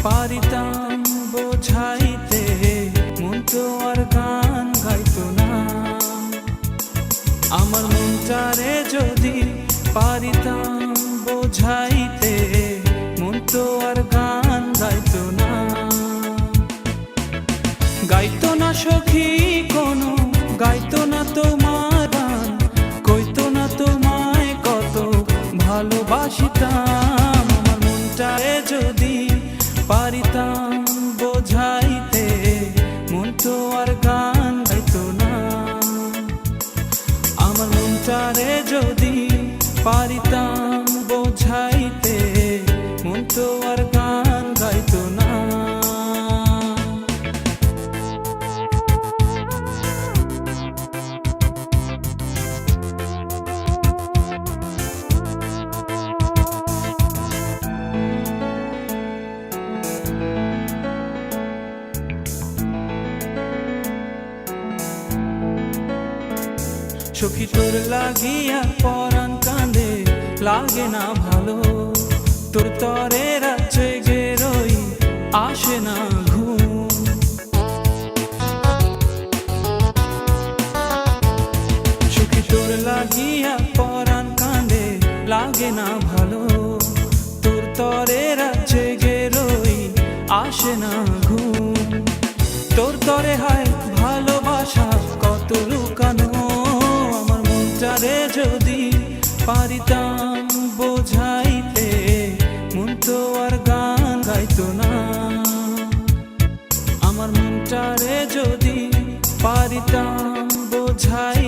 পারিতাম বোঝাইতে, মন তো আর গান গাইতো না। আমার মনটারে যদি পারিতাম বোঝাইতে, মন তো আর গান গাইতো না। গাইতো না সখী কোনো, গাইতো না তোমার গান, কইতো না তোমায় কত ভালোবাসিতাম। আমার মনটারে যদি পারিতাম বোঝাইতে, মন তো আর গান গাইতো না। আমার মনটারে যদি পারিতাম বোঝাইতে, মন তো আর গান গাইতো না। সখী তোর লাগিয়া পরাণ কাঁদে, লাগে না ভালো। তোর তরে রাত জেগে রই, আসে না ঘুম। সখী তোর লাগিয়া পরাণ কাঁদে, লাগে না ভালো। তোর তরে রাত জেগে রই, আসে না ঘুম। তোর তরে হায় ভালোবাসা কত লুকানো। মনটারে যদি পারিতাম বোঝাইতে, মন তো আর গান গাইতো না। আমার মনটারে যদি পারিতাম বোঝাই